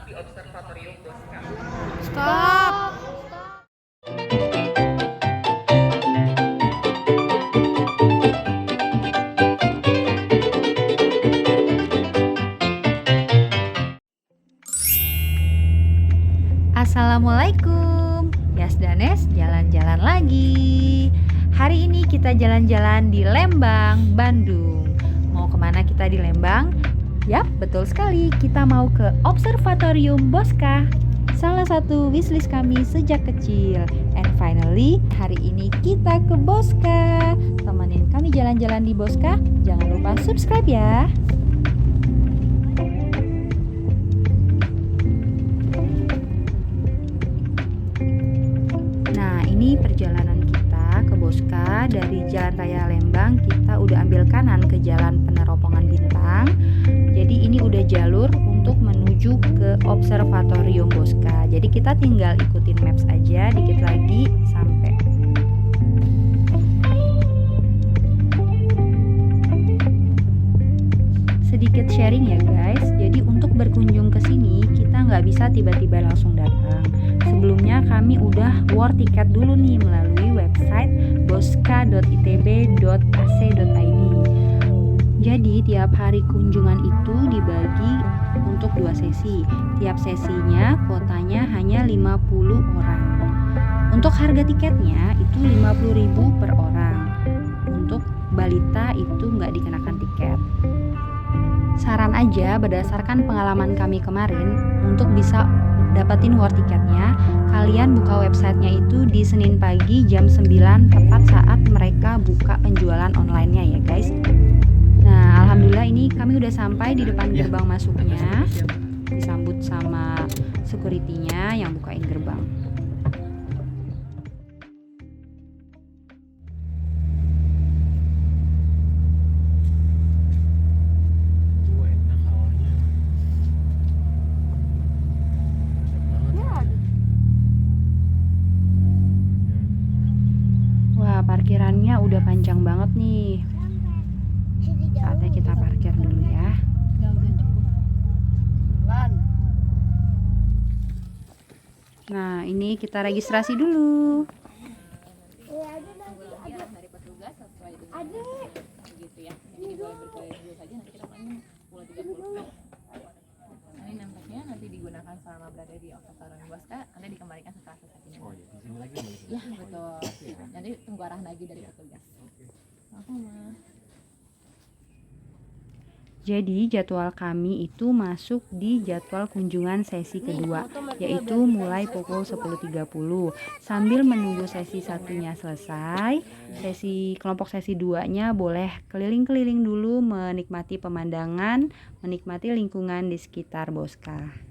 di Observatorium Bosca. Stop. Assalamualaikum, Yas Danes jalan-jalan lagi. Hari ini kita jalan-jalan di Lembang, Bandung. Mau kemana kita di Lembang? Yap, betul sekali, kita mau ke Observatorium Bosca, salah satu wishlist kami sejak kecil. And finally, hari ini kita ke Bosca. Temenin kami jalan-jalan di Bosca. Jangan lupa subscribe ya. Nah, ini perjalanan kita ke Bosca. Dari Jalan Raya Lembang kita udah ambil kanan ke Jalan Peneropongan Bintang. Jadi ini udah jalur untuk menuju ke Observatorium Bosca. Jadi kita tinggal ikutin maps aja, dikit lagi sampai. Sedikit sharing ya guys. Jadi untuk berkunjung ke sini kita nggak bisa tiba-tiba langsung datang. Sebelumnya kami udah war tiket dulu nih melalui website bosca.itb.ac.id. Jadi tiap hari kunjungan itu dibagi untuk 2 sesi. Tiap sesinya kuotanya hanya 50 orang. Untuk harga tiketnya itu 50.000 per orang. Untuk balita itu nggak dikenakan tiket. Saran aja berdasarkan pengalaman kami kemarin, untuk bisa dapatin war tiketnya, kalian buka websitenya itu di Senin pagi jam 9 tepat saat mereka buka penjualan online-nya ya guys. Nah, alhamdulillah ini kami udah sampai di depan gerbang masuknya. Disambut sama security-nya yang bukain gerbang. Wah, parkirannya udah panjang banget nih. Saatnya kita parkir dulu ya. Nah, ini kita registrasi dulu. Ini nampaknya nanti digunakan selama berada di Observatorium Bosca, nanti dikembalikan setelah selesai ini. Oh ya, di sini lagi boleh. Ya betul. Nanti tunggu arah lagi dari petugas. Aku mah. Jadi jadwal kami itu masuk di jadwal kunjungan sesi kedua, yaitu mulai pukul 10.30. Sambil menunggu sesi satunya selesai, kelompok sesi 2-nya boleh keliling-keliling dulu menikmati pemandangan, menikmati lingkungan di sekitar Bosca.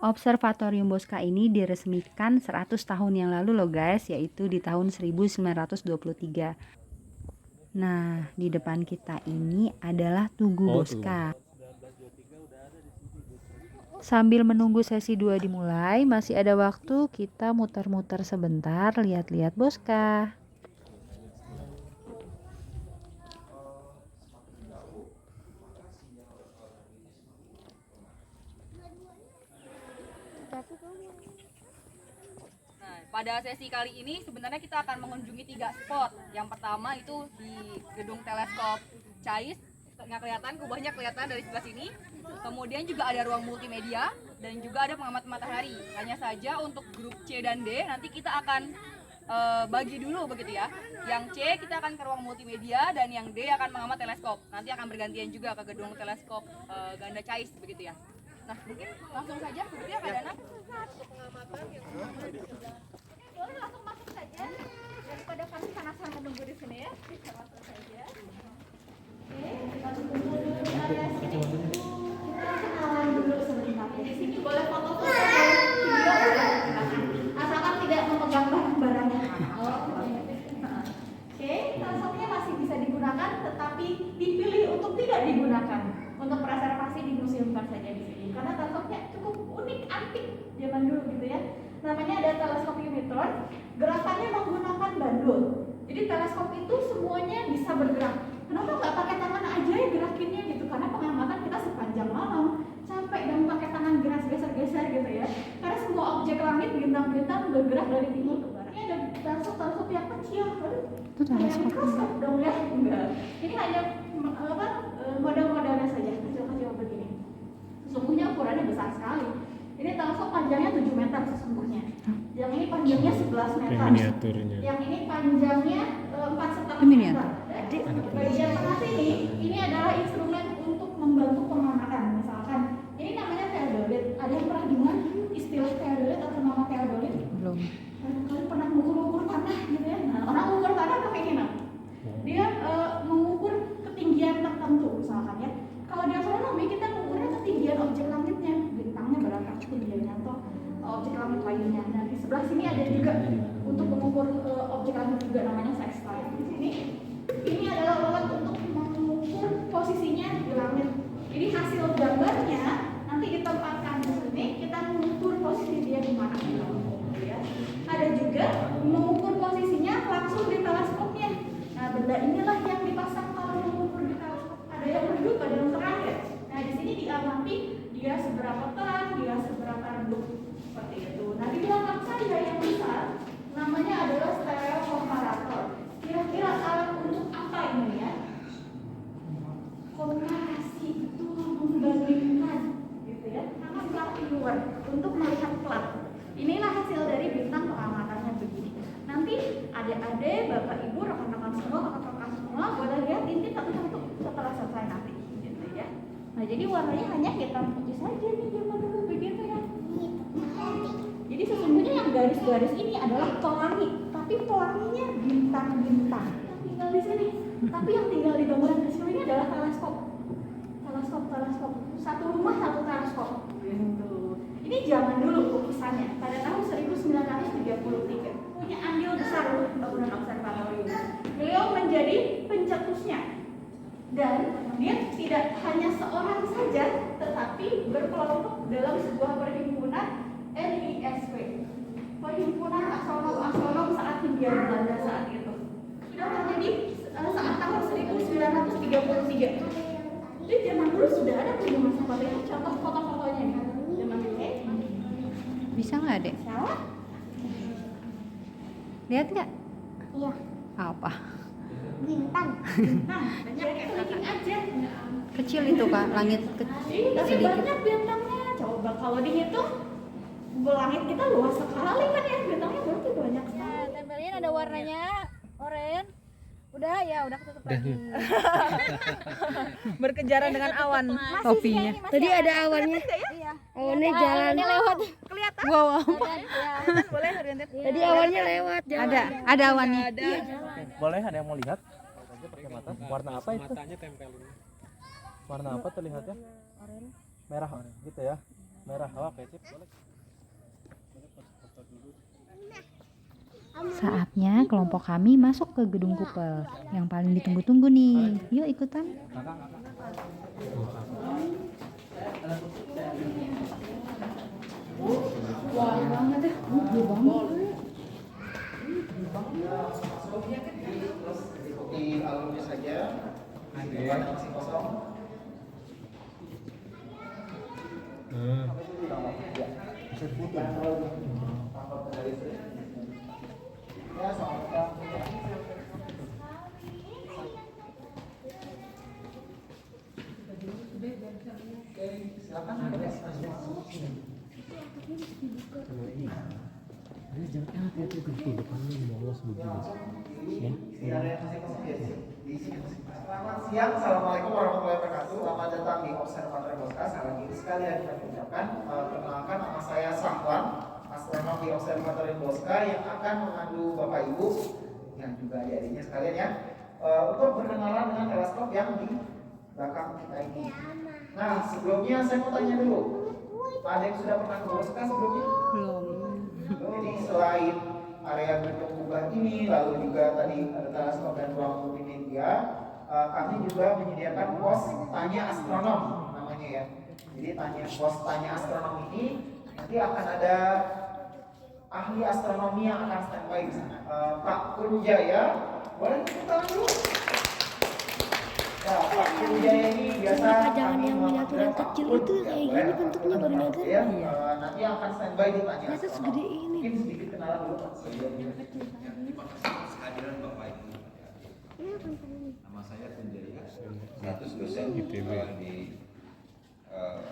Observatorium Bosca ini diresmikan 100 tahun yang lalu loh guys, yaitu di tahun 1923. Nah, di depan kita ini adalah Tugu Bosca. Sambil menunggu sesi 2 dimulai, masih ada waktu kita muter-muter sebentar, lihat-lihat Bosca. Nah, pada sesi kali ini sebenarnya kita akan mengunjungi 3 spot. Yang pertama itu di gedung teleskop Cais, nggak kelihatan, kubahnya kelihatan dari sebelah sini. Kemudian juga ada ruang multimedia dan juga ada pengamat matahari. Hanya saja untuk grup C dan D nanti kita akan bagi dulu begitu ya. Yang C kita akan ke ruang multimedia dan yang D akan mengamat teleskop. Nanti akan bergantian juga ke gedung teleskop Ganda Cais begitu ya. Nah, mungkin langsung saja begitu ya Kak Dana. Untuk pengamatan yang boleh langsung masuk saja. Daripada kami penasaran menunggu di sini ya, bisa masuk saja. Oke, kita tunggu dulu di area sini. Kita kenalan dulu sebentar ya. Di sini boleh foto-foto, video boleh. Asalkan tidak memegang barang-barangnya. Oke, transportnya masih bisa digunakan, tetapi dipilih untuk tidak digunakan untuk reservasi di museum simpan saja di sini karena teleskopnya cukup unik, antik zaman dulu gitu ya. Namanya ada teleskop unitron, gerakannya menggunakan bandul. Jadi teleskop itu semuanya bisa bergerak. Kenapa nggak pakai tangan aja ya gerakinnya gitu? Karena pengamatan kita sepanjang malam capek dan pakai tangan geser-geser gitu ya. Karena semua objek langit, bintang-bintang bergerak dari timur ke barat. Ini ada teleskop yang kecil, Itu teleskop. mikroskop dong ya? Enggak. Ini hanya model-modelnya saja, kecil-kecil begini. Sesungguhnya ukurannya besar sekali. Ini teleskop panjangnya 7 meter sesungguhnya. Yang ini panjangnya 11 meter. Kayak miniaturnya. Yang ini panjangnya 4,5 Ini meter. Bagian tengah sini, ini adalah instrumen untuk membantu pengamatan. Misalkan, ini namanya theodolit. Ada yang pernah dengar istilah theodolit atau nama theodolit? Belum. Kalian pernah mengukur tanah gitu ya? Nah, orang mengukur tanah pakai ini nah. Dia mengukur ketinggian tertentu misalkan ya. Kalau di astronomi kita mengukurnya ketinggian objek langitnya, bintangnya berapa ketinggiannya atau objek langit lainnya. Nah di sebelah sini ada juga untuk mengukur objek langit juga namanya sextile. Di sini ini adalah alat untuk mengukur posisinya di langit. Jadi hasil gambarnya nanti ditempatkan di sini, kita mengukur posisi dia di mana. Ya. Ada juga mengukur posisinya langsung di teleskopnya. Nah, benda inilah yang dipasang kalau mengukur di teleskop. Ada yang redup, ada yang terang ya. Nah, di sini diamati dia seberapa terang, dia seberapa redup seperti itu. Nah, di belakang saya yang besar namanya adalah stereo komparator. Kira-kira alat untuk apa ini ya? Komparasi itu membandingkan, gitu ya. Karena plat di luar untuk melihat plat. Inilah hasil dari bintang pengamatannya begini. Nanti adik-adik, bapak ibu, rekan-rekan semua, kakak-kakak semua boleh lihat ini satu-satu setelah selesai nanti, gitu ya. Nah jadi warnanya hanya hitam putih saja nih zaman dulu begitu ya. Jadi sesungguhnya yang garis-garis ini adalah pelangi, tapi pelanginya bintang-bintang yang tinggal di sini. Tapi yang tinggal di gambaran kecil ini adalah teleskop. Teleskop. Satu rumah satu teleskop. Gitu. Ini zaman dulu lukisannya pada tahun 1933. Punya andil besar untuk pembangunan observatorium. Beliau menjadi pencetusnya. Dan dia tidak hanya seorang saja, tetapi berkelompok dalam sebuah perhimpunan NISW, Perhimpunan Astronom saat Hindia Belanda saat itu. Sudah terjadi saat tahun 1933. Jadi zaman dulu sudah ada perhimpunan seperti ini. Contoh foto-fotonya nih. Zaman dulu. Bisa nggak, Dek? Salah? Lihat nggak? Iya. Apa? Bintang. Banyak kelihatan aja. Kecil itu, Kak. Langit Tapi sedikit. banyak bintangnya. Coba kalau dihitung, langit kita luas sekali kan ya. Bintangnya berarti banyak sekali. Tempelin ada warnanya oranye. Udah ya, udah ketutup lagi. Berkejaran dengan awan. Topinya. Tadi ada awannya. Iya. Awannya jalan. Awannya lewat. Kelihatan? Wow. Boleh oriented. Tadi awannya lewat. Jalan. Ada awannya. Boleh, ada yang mau lihat? Pakai mata. Warna apa itu? Matanya tempelin. Warna apa terlihatnya? Merah gitu ya. Merah. Oke, sip. Boleh. Saatnya kelompok kami masuk ke gedung kupel yang paling ditunggu-tunggu nih. Yuk ikutan. Wah banget ya. Gede banget. Di alumni saja, depan masih kosong. Ya, selamat datang. Oke, silakan. Ini jangan hati-hati ke depannya bolos begini. Ya. Selamat siang, assalamualaikum warahmatullahi wabarakatuh. Selamat datang di Observatorium Bosca. Sekali lagi sekalian kita ucapkan, perkenalkan nama saya Sahlan, astronom di Observatorium Bosca yang akan memandu Bapak Ibu yang juga adik-adiknya sekalian ya, untuk berkenalan dengan teleskop yang di belakang kita ini. Nah, sebelumnya saya mau tanya dulu, ada yang sudah pernah ke Bosca sebelumnya? Jadi selain area gedung kubah ini, lalu juga tadi ada teleskop dan ruang multimedia, kami juga menyediakan pos tanya astronom namanya ya. Jadi pos tanya astronomi ini nanti akan ada ahli astronomi yang akan standby di sana. Pak Kunjaya, boleh tepuk tangan dulu? Ya, Pak Kunjaya ini biasa Jangan kami yang miniaturan kecil itu kayak gini bentuknya baru nyadar. ya, nanti akan standby di tanya Ternyata segede astronomi. ini. Mungkin sedikit kenalan dulu Pak sebelumnya. Kehadiran Bapak Ibu. Nama saya Kunjaya, status dosen ITB. di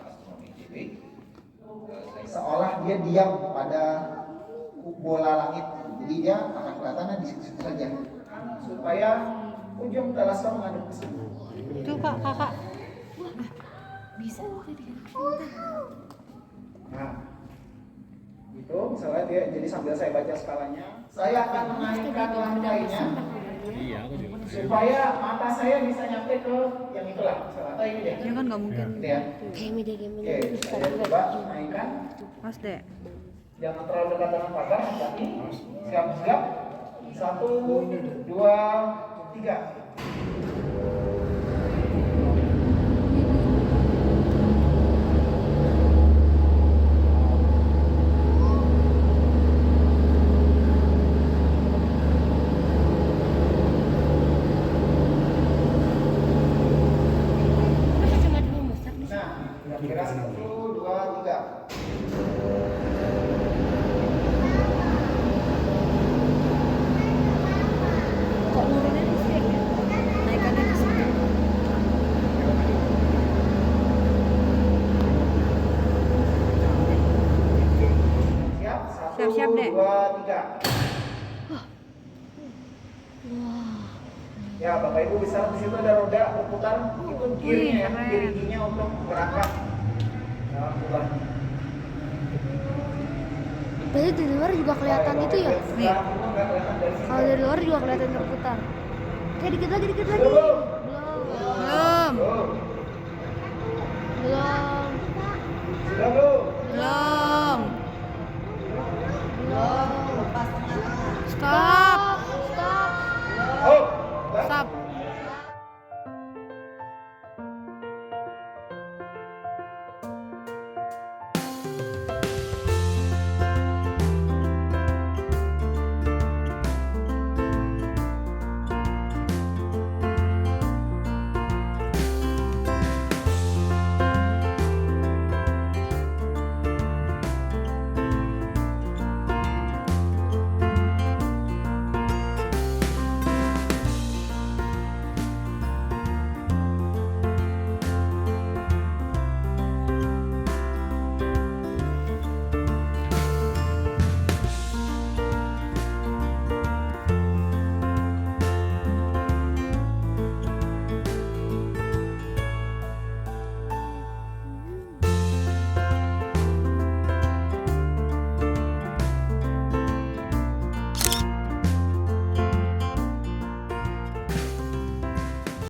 astronomi ITB. Seolah dia diam pada bola langit, jadi dia akan kelihatannya di situ saja supaya ujung teleskop menghadap ke sini. Tuh Kak, kakak. Nah, itu misalnya dia, jadi sambil saya baca skalanya, saya akan menaikkan lantainya Iya, aku juga. supaya mata saya bisa nyampe ke yang itulah, misalnya atau ini deh. Ya kan nggak mungkin. Gitu ya. Kayak media Oke, saya coba naikkan. Mas dek. Jangan terlalu dekat dengan pagar, hati-hati. Siap-siap. 1, 2, 3. Nah, kira-kira 1, 2, 3. Kok nurunin listrik ya? Naikannya di situ. Siap? 1, Siap-siap, Dek. 2, 3. Ya, Bapak Ibu bisa di situ ada roda berputar, itu gearnya ya, keren. gear giginya untuk berangkat. Ya, putar. Berarti dari luar juga kelihatan itu ya? Sekarang itu nggak kelihatan dari sini. Kalau dari luar juga kelihatan terputar. Kayak dikit lagi, dikit lagi. Belum.